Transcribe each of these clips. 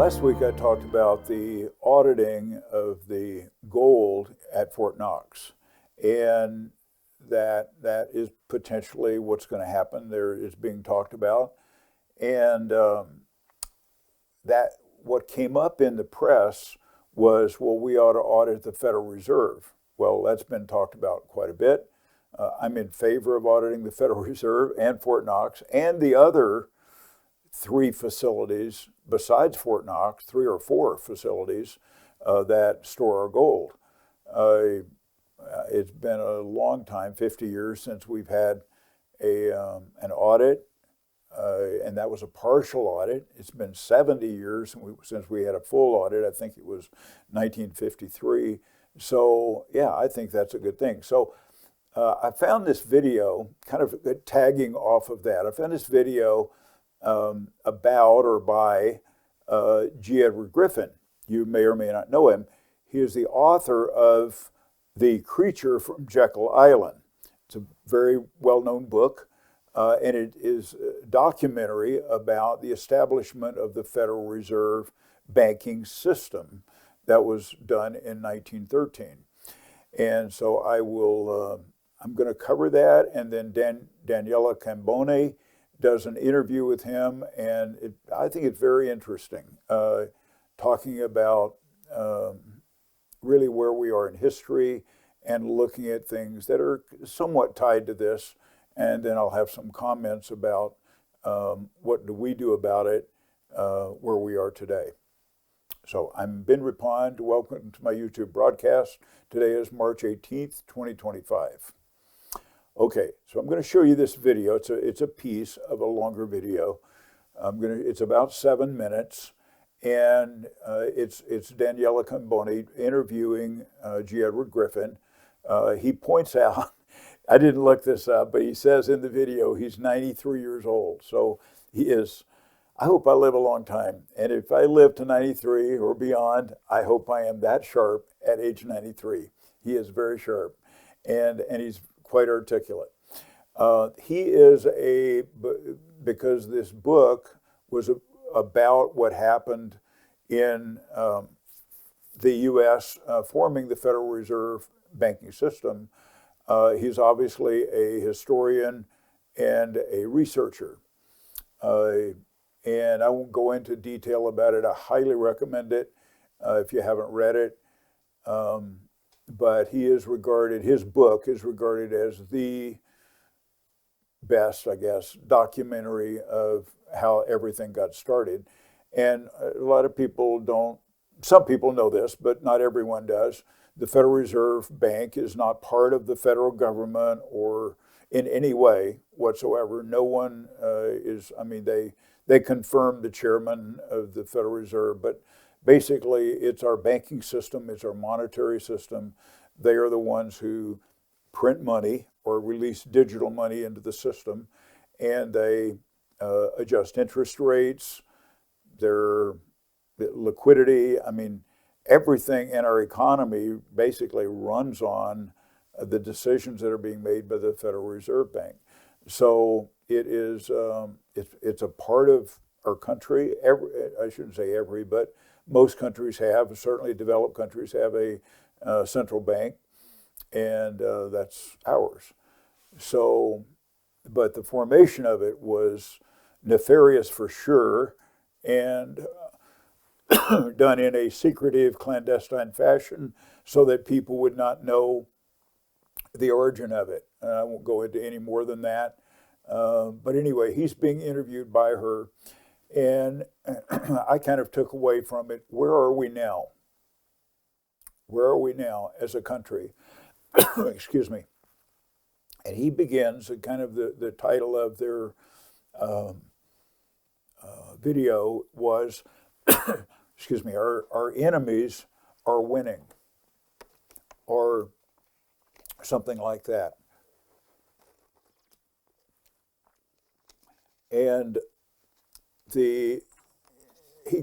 Last week I talked about the auditing of the gold at Fort Knox, and that is potentially what's going to happen. There is being talked about, and that what came up in the press was, well, we ought to audit the Federal Reserve. Well, that's been talked about quite a bit. I'm in favor of auditing the Federal Reserve and Fort Knox and the other three facilities besides Fort Knox, 3 or 4 facilities that store our gold. It's been a long time, 50 years, since we've had an audit, and that was a partial audit. It's been 70 years since we had a full audit. I think it was 1953. So yeah, I think that's a good thing. So I found this video, kind of tagging off of that. I found this video about or by G. Edward Griffin. You may or may not know him. He is the author of The Creature from Jekyll Island. It's a very well-known book, and it is a documentary about the establishment of the Federal Reserve banking system that was done in 1913. And so I'm going to cover that, and then Daniela Cambone does an interview with him, and I think it's very interesting, talking about really where we are in history and looking at things that are somewhat tied to this, and then I'll have some comments about what do we do about it where we are today. So I'm Ben Reppond. Welcome to my YouTube broadcast. Today is March 18th, 2025. Okay, so I'm going to show you this video. It's a piece of a longer video. It's about 7 minutes, and it's Daniela Cambone interviewing G. Edward Griffin. He points out, I didn't look this up, but he says in the video he's 93 years old. So he is. I hope I live a long time, and if I live to 93 or beyond, I hope I am that sharp at age 93. He is very sharp, and he's quite articulate. He is because this book was about what happened in the U.S. Forming the Federal Reserve banking system. He's obviously a historian and a researcher. And I won't go into detail about it. I highly recommend it if you haven't read it. But his book is regarded as the best, I guess, documentary of how everything got started. And a lot of people some people know this, but not everyone does. The Federal Reserve Bank is not part of the federal government or in any way whatsoever. No one they confirmed the chairman of the Federal Reserve, but basically, it's our banking system, it's our monetary system. They are the ones who print money or release digital money into the system, and they adjust interest rates, their liquidity. I mean, everything in our economy basically runs on the decisions that are being made by the Federal Reserve Bank. So it is, it's a part of our country. I shouldn't say every, but most countries have, certainly developed countries have a central bank, and that's ours. So, but the formation of it was nefarious for sure, and done in a secretive, clandestine fashion so that people would not know the origin of it. I won't go into any more than that. But anyway, he's being interviewed by her, and I kind of took away from it, where are we now? Where are we now as a country? Excuse me. And he begins, kind of the title of their video was, excuse me, our enemies are winning, or something like that. And he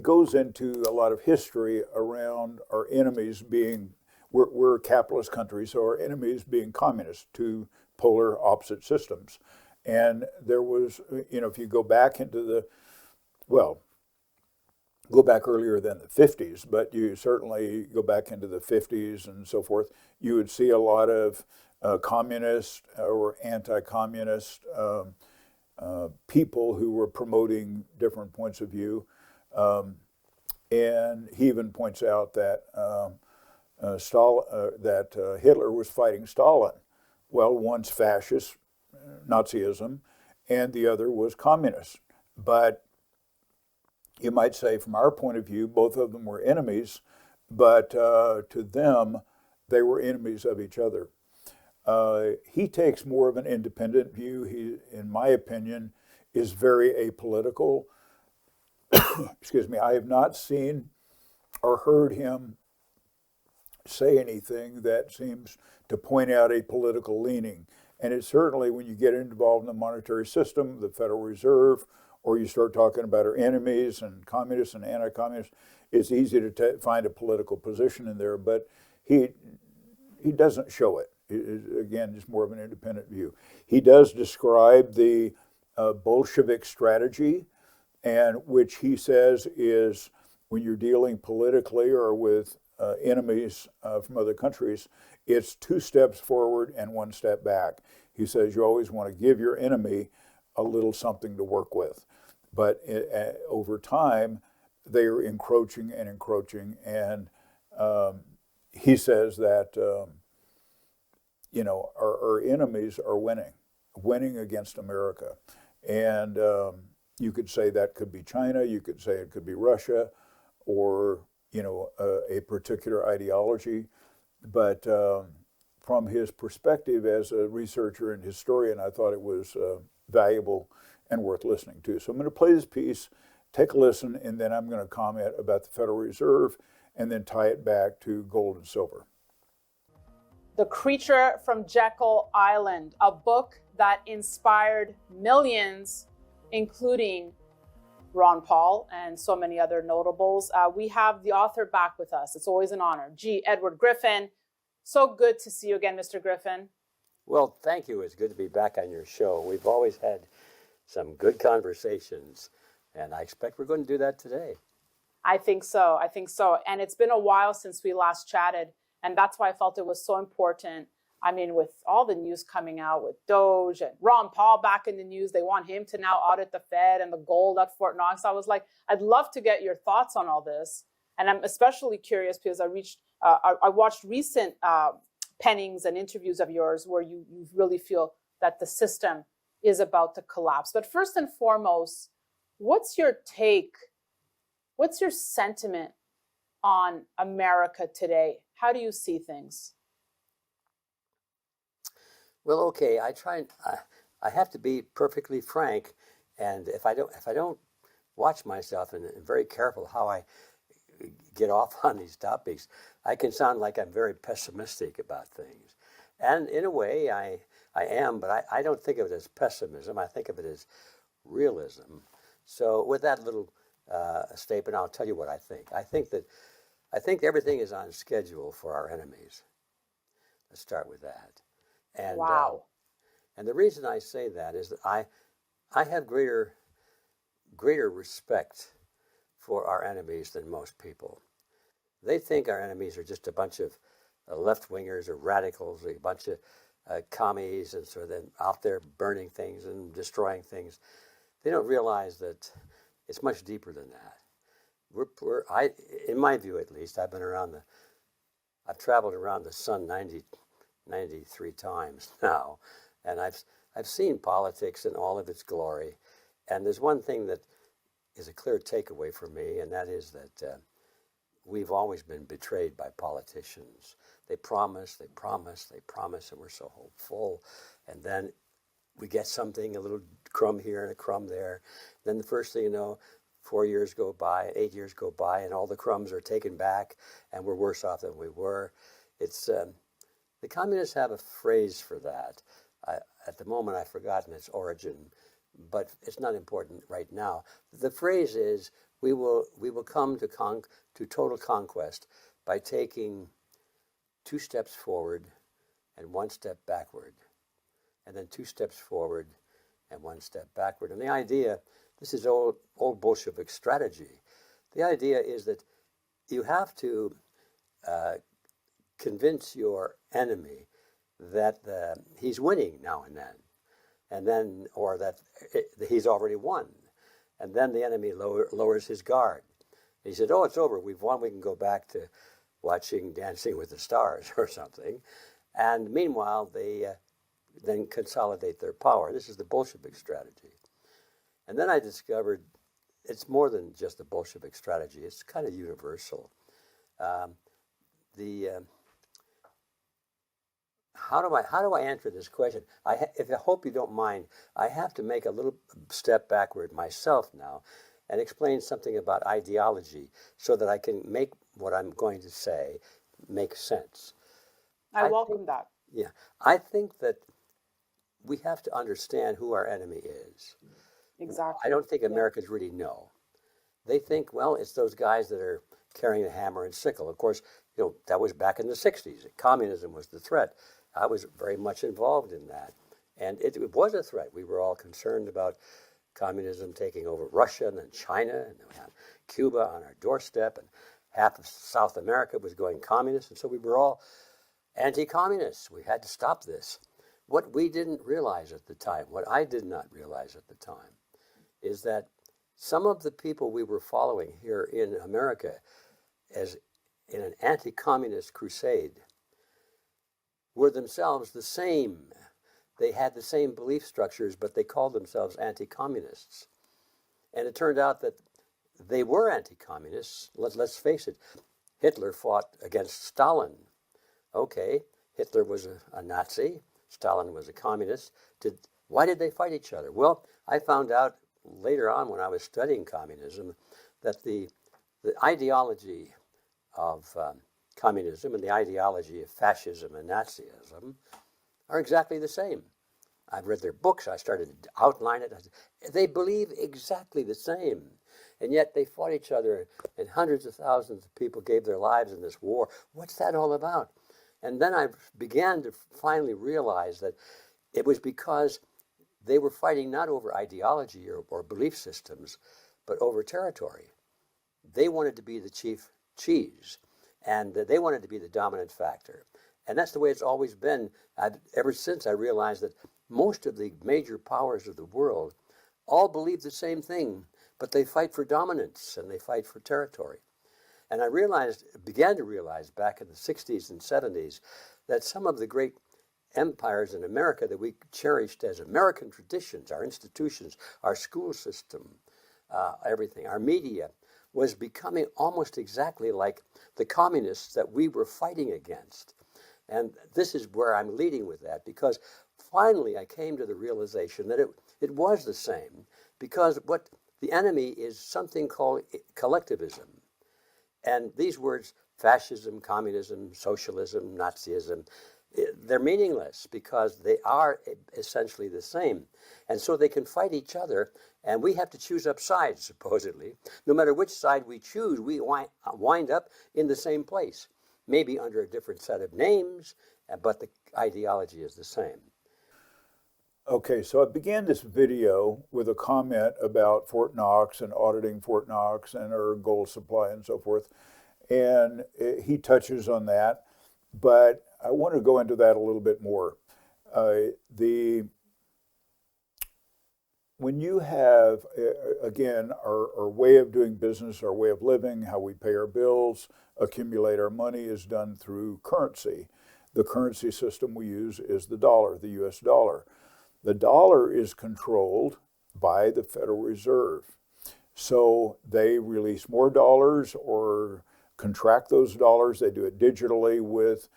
goes into a lot of history around our enemies being, we're a capitalist country, so our enemies being communists, two polar opposite systems. And there was, if you go back into go back earlier than the 50s, but you certainly go back into the 50s and so forth, you would see a lot of communist or anti-communist people who were promoting different points of view. And he even points out that Hitler was fighting Stalin. Well, one's fascist, Nazism, and the other was communist. But you might say, from our point of view, both of them were enemies, but to them, they were enemies of each other. He takes more of an independent view. He, in my opinion, is very apolitical. Excuse me, I have not seen or heard him say anything that seems to point out a political leaning. And it's certainly, when you get involved in the monetary system, the Federal Reserve, or you start talking about our enemies and communists and anti-communists, it's easy to find a political position in there, but he doesn't show it. Again, just more of an independent view. He does describe the Bolshevik strategy, and which he says is, when you're dealing politically or with enemies from other countries, it's 2 steps forward and 1 step back. He says you always want to give your enemy a little something to work with. But over time, they are encroaching and encroaching, and he says that our enemies are winning against America. And you could say that could be China, you could say it could be Russia, or a particular ideology. But from his perspective as a researcher and historian, I thought it was valuable and worth listening to. So I'm going to play this piece, take a listen, and then I'm going to comment about the Federal Reserve and then tie it back to gold and silver. The Creature from Jekyll Island, a book that inspired millions, including Ron Paul and so many other notables. We have the author back with us. It's always an honor. Edward Griffin. So good to see you again, Mr. Griffin. Well, thank you. It's good to be back on your show. We've always had some good conversations, and I expect we're going to do that today. I think so. And it's been a while since we last chatted, and that's why I felt it was so important. I mean, with all the news coming out with Doge and Ron Paul back in the news, they want him to now audit the Fed and the gold at Fort Knox. I was like, I'd love to get your thoughts on all this. And I'm especially curious because I watched recent pennings and interviews of yours where you really feel that the system is about to collapse. But first and foremost, what's your take? What's your sentiment on America today? How do you see things? Well, okay, I have to be perfectly frank, and if I don't watch myself and very careful how I get off on these topics, I can sound like I'm very pessimistic about things. And in a way, I am, but I don't think of it as pessimism. I think of it as realism. So with that little statement, I'll tell you what I think. I think everything is on schedule for our enemies. Let's start with that. And, wow. And the reason I say that is that I have greater respect for our enemies than most people. They think our enemies are just a bunch of left-wingers or radicals, a bunch of commies, and so then out there burning things and destroying things. They don't realize that it's much deeper than that. In my view at least, I've traveled around the sun 93 times now, and I've seen politics in all of its glory. And there's one thing that is a clear takeaway for me, and that is that we've always been betrayed by politicians. They promise, and we're so hopeful. And then we get something, a little crumb here and a crumb there. Then the first thing you know, 4 years go by, 8 years go by, and all the crumbs are taken back, and we're worse off than we were. It's the communists have a phrase for that. At the moment, I've forgotten its origin, but it's not important right now. The phrase is, we will come to total conquest by taking 2 steps forward and 1 step backward, and then 2 steps forward and 1 step backward. And the idea, this is old Bolshevik strategy. The idea is that you have to convince your enemy that he's winning now and then, or that he's already won. And then the enemy lowers his guard. He said, oh, it's over. We've won. We can go back to watching Dancing with the Stars or something. And meanwhile, they then consolidate their power. This is the Bolshevik strategy. And then I discovered it's more than just a Bolshevik strategy. It's kind of universal. How do I answer this question? I hope you don't mind. I have to make a little step backward myself now and explain something about ideology so that I can make what I'm going to say make sense. I welcome that. Yeah, I think that we have to understand who our enemy is. Exactly. I don't think Americans really know. They think, well, it's those guys that are carrying a hammer and sickle. Of course, that was back in the 60s. Communism was the threat. I was very much involved in that. And it was a threat. We were all concerned about communism taking over Russia and then China, and then we had Cuba on our doorstep, and half of South America was going communist. And so we were all anti-communists. We had to stop this. What we didn't realize at the time, what I did not realize at the time, is that some of the people we were following here in America as in an anti-communist crusade were themselves the same. They had the same belief structures, but they called themselves anti-communists. And it turned out that they were anti-communists. Let's face it, Hitler fought against Stalin. Okay, Hitler was a Nazi, Stalin was a communist. Why did they fight each other? Well, I found out later on when I was studying communism that the ideology of communism and the ideology of fascism and Nazism are exactly the same. I've read their books. I started to outline it. They believe exactly the same. And yet they fought each other, and hundreds of thousands of people gave their lives in this war. What's that all about? And then I began to finally realize that it was because they were fighting not over ideology or belief systems, but over territory. They wanted to be the chief cheese, and they wanted to be the dominant factor. And that's the way it's always been. Ever since I realized that most of the major powers of the world all believe the same thing, but they fight for dominance and they fight for territory. And I began to realize back in the 60s and 70s that some of the great empires in America that we cherished as American traditions, our institutions, our school system, everything, our media, was becoming almost exactly like the communists that we were fighting against. And this is where I'm leading with that, because finally I came to the realization that it was the same, because what the enemy is something called collectivism. And these words, fascism, communism, socialism, Nazism, they're meaningless because they are essentially the same. And so they can fight each other, and we have to choose up sides, supposedly. No matter which side we choose, we wind up in the same place, maybe under a different set of names, but the ideology is the same. Okay, so I began this video with a comment about Fort Knox and auditing Fort Knox and our gold supply and so forth. And he touches on that, but I want to go into that a little bit more. When you have, again, our way of doing business, our way of living, how we pay our bills, accumulate our money is done through currency. The currency system we use is the dollar, the US dollar. The dollar is controlled by the Federal Reserve. So they release more dollars or contract those dollars. They do it digitally with,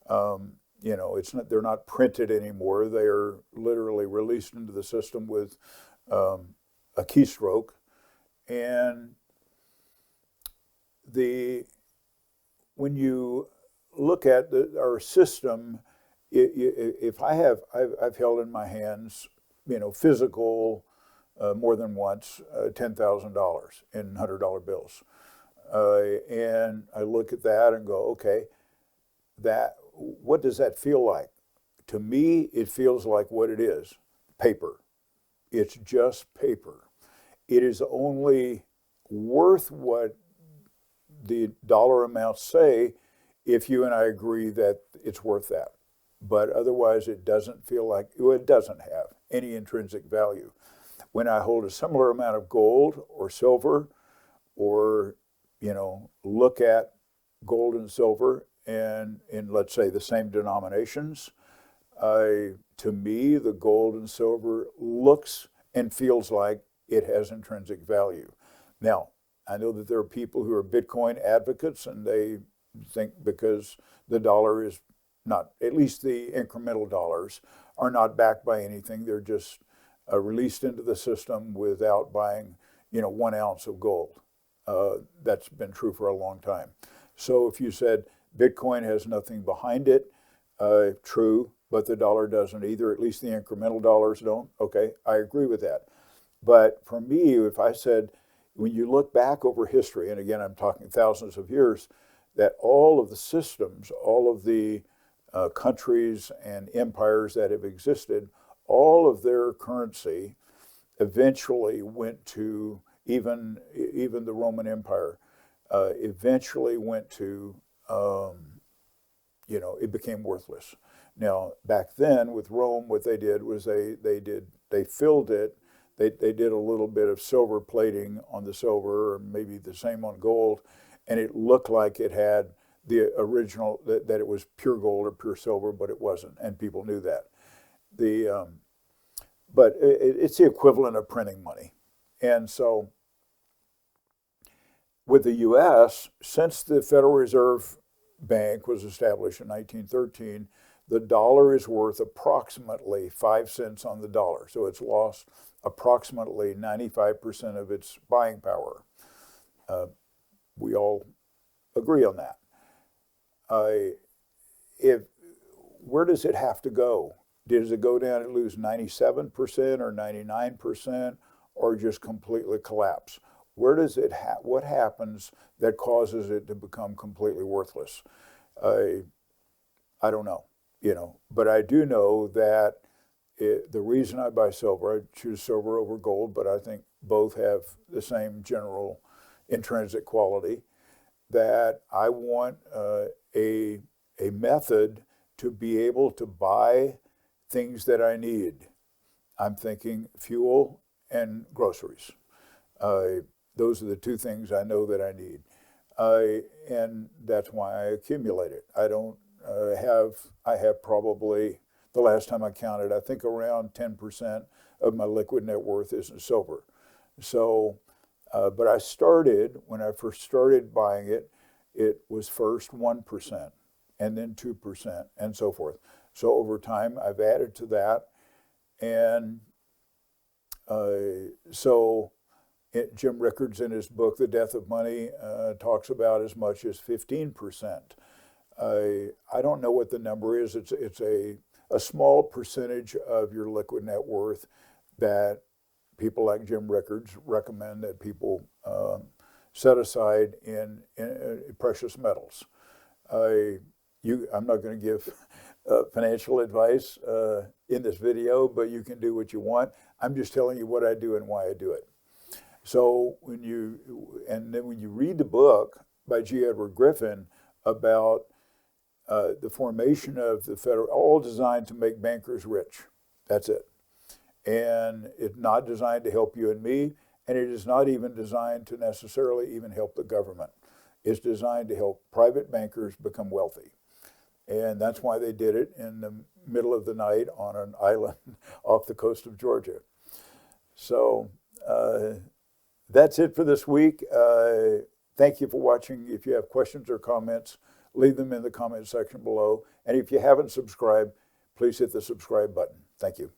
they're not printed anymore. They are literally released into the system with a keystroke. And when you look at our system, if I've held in my hands, physical more than once, $10,000 in $100 bills. And I look at that and go, okay, what does that feel like? To me, it feels like what it is, paper. It's just paper. It is only worth what the dollar amounts say if you and I agree that it's worth that. But otherwise, it doesn't feel like, well, it doesn't have any intrinsic value. When I hold a similar amount of gold or silver, or, look at gold and silver and in, let's say, the same denominations, to me, the gold and silver looks and feels like it has intrinsic value. Now, I know that there are people who are Bitcoin advocates, and they think because the dollar is not, at least the incremental dollars, are not backed by anything. They're just released into the system without buying, 1 ounce of gold. That's been true for a long time. So if you said Bitcoin has nothing behind it, true, but the dollar doesn't either, at least the incremental dollars don't, okay, I agree with that. But for me, if I said, when you look back over history, and again, I'm talking thousands of years, that all of the systems, all of the countries and empires that have existed, all of their currency eventually went to, even the Roman Empire, eventually went to, it became worthless. Now, back then with Rome, what they did was they filled it. They did a little bit of silver plating on the silver, or maybe the same on gold, and it looked like it had the original, that it was pure gold or pure silver, but it wasn't, and people knew that. But it's the equivalent of printing money. And so with the U.S., since the Federal Reserve Bank was established in 1913, the dollar is worth approximately 5 cents on the dollar. So it's lost approximately 95% of its buying power. We all agree on that. Where does it have to go? Does it go down and lose 97% or 99%, or just completely collapse? Where does it what happens that causes it to become completely worthless? I don't know, but I do know that the reason I buy silver, I choose silver over gold, but I think both have the same general intrinsic quality, that I want a method to be able to buy things that I need. I'm thinking fuel and groceries. Those are the two things I know that I need. And that's why I accumulate it. I have probably, the last time I counted, I think around 10% of my liquid net worth is in silver. So, but I started, when I first started buying it, it was first 1% and then 2% and so forth. So over time, I've added to that. And Jim Rickards, in his book, The Death of Money, talks about as much as 15%. I don't know what the number is. It's a small percentage of your liquid net worth that people like Jim Rickards recommend that people set aside in precious metals. I'm not going to give financial advice in this video, but you can do what you want. I'm just telling you what I do and why I do it. So when you read the book by G. Edward Griffin about the formation of the federal, all designed to make bankers rich. That's it. And it's not designed to help you and me, and it is not even designed to necessarily even help the government. It's designed to help private bankers become wealthy. And that's why they did it in the middle of the night on an island off the coast of Georgia. So that's it for this week. Thank you for watching. If you have questions or comments, leave them in the comment section below. And if you haven't subscribed, please hit the subscribe button. Thank you.